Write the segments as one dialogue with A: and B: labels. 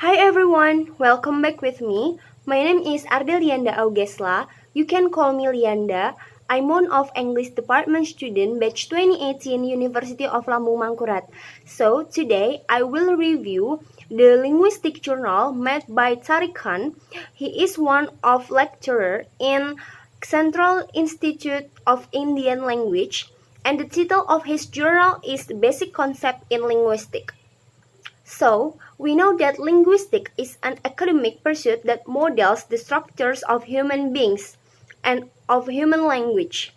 A: Hi everyone, welcome back with me. My name is Ardelianda Augesla. You can call me Lianda. I'm one of English department student batch 2018 University of Lambung Mangkurat. So today I will review the linguistic journal made by Tariq Khan. He is one of lecturer in Central Institute of Indian Language, and the title of his journal is Basic Concept in Linguistics. So, we know that linguistics is an academic pursuit that models the structures of human beings and of human language,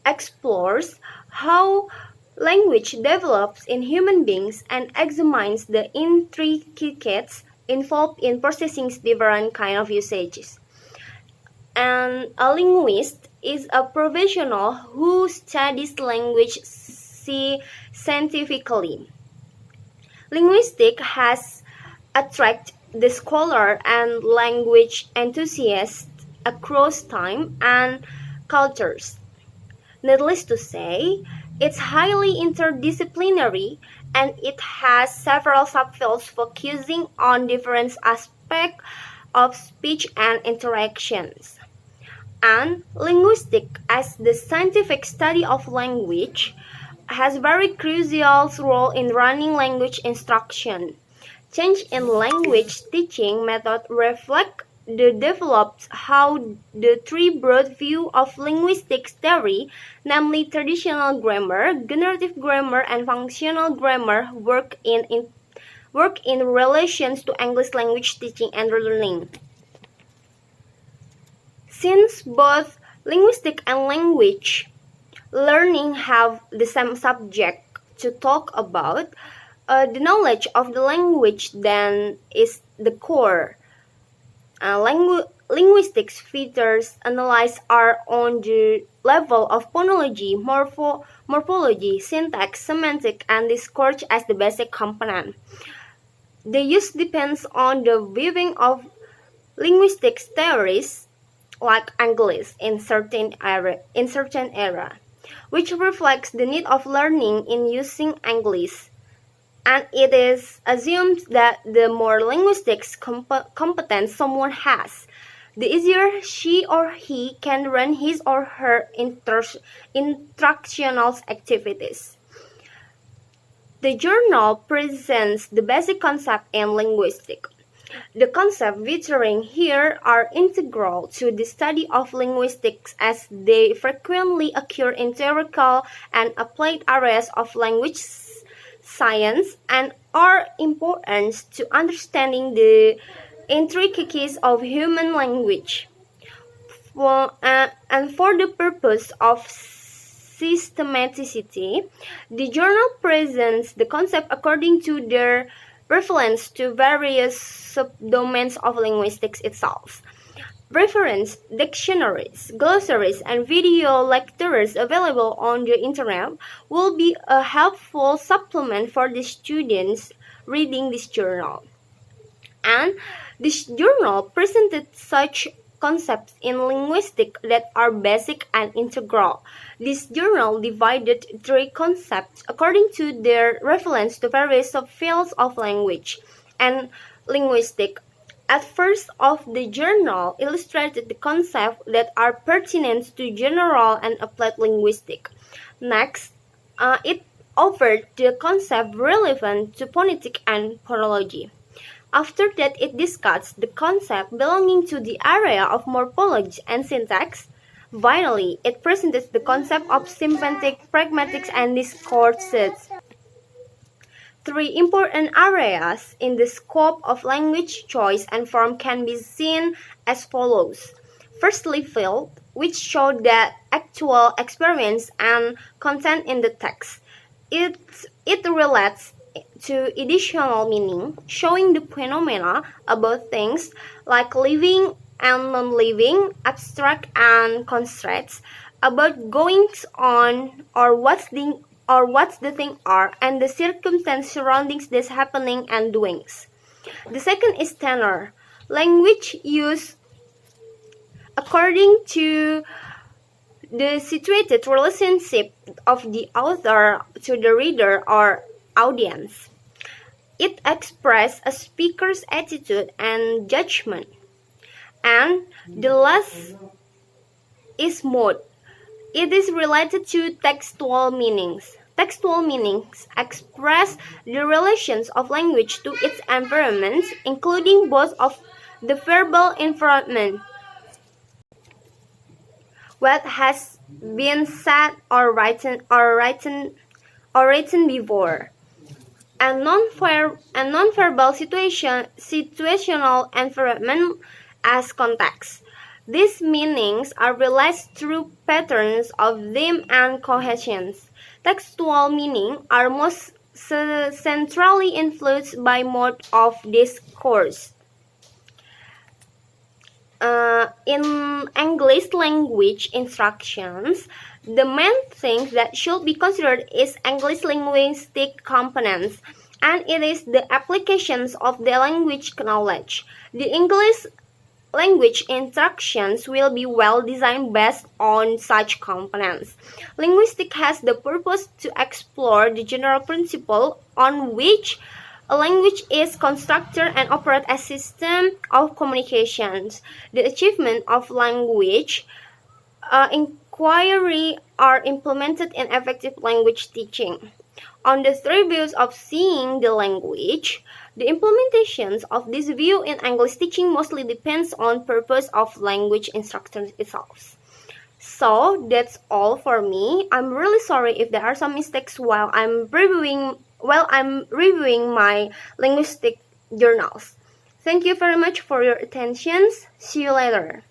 A: explores how language develops in human beings, and examines the intricacies involved in processing different kinds of usages. And a linguist is a professional who studies language scientifically. Linguistics has attracted the scholar and language enthusiasts across time and cultures. Needless to say, it's highly interdisciplinary and it has several subfields focusing on different aspects of speech and interactions. And linguistics, as the scientific study of language, has very crucial role in running language instruction. Change in language teaching method reflect the developed how the three broad view of linguistics theory, namely traditional grammar, generative grammar, and functional grammar, work in relations to English language teaching and learning. Since both linguistics and language learning have the same subject to talk about, the knowledge of the language then is the core. Linguistics features analyzed are on the level of phonology, morphology, syntax, semantic, and discourse as the basic component. The use depends on the viewing of linguistics theories like English in certain era, which reflects the need of learning in using English, and it is assumed that the more linguistics competence someone has, the easier she or he can run his or her instructional activities. The journal presents the basic concept in linguistics. The concepts featuring here are integral to the study of linguistics as they frequently occur in theoretical and applied areas of language science and are important to understanding the intricacies of human language. And for the purpose of systematicity, the journal presents the concept according to their reference to various subdomains of linguistics itself. Reference dictionaries, glossaries, and video lectures available on the internet will be a helpful supplement for the students reading this journal. And this journal presented such concepts in linguistics that are basic and integral. This journal divided three concepts according to their reference to various subfields of language and linguistics. At first of the journal illustrated the concepts that are pertinent to general and applied linguistics. Next, it offered the concept relevant to phonetic and phonology. After that, it discussed the concept belonging to the area of morphology and syntax. Finally, it presented the concept of semantic, pragmatics, and discourses. Three important areas in the scope of language choice and form can be seen as follows. Firstly, field, which show that actual experience and content in the text. It relates to additional meaning, showing the phenomena about things like living and non-living, abstract and constructs, about goings on or what's the thing are, and the circumstance surrounding this happening and doings. The second is tenor, language use according to the situated relationship of the author to the reader or audience. It expresses a speaker's attitude and judgment. And the last is mode. It is related to textual meanings. Textual meanings express the relations of language to its environment, including both of the verbal environment, what has been said or written before, and non-verbal situational environment as context. These meanings are realized through patterns of theme and cohesion. Textual meaning are most centrally influenced by mode of discourse. In English language instructions, the main thing that should be considered is English linguistic components, and it is the applications of the language knowledge. The English language instructions will be well designed based on such components. Linguistics has the purpose to explore the general principle on which a language is constructed and operates as a system of communications. The achievement of language inquiry are implemented in effective language teaching. On the three views of seeing the language, the implementations of this view in English teaching mostly depends on purpose of language instruction itself. So that's all for me. I'm really sorry if there are some mistakes while I'm reviewing my linguistic journals. Thank you very much for your attention. See you later.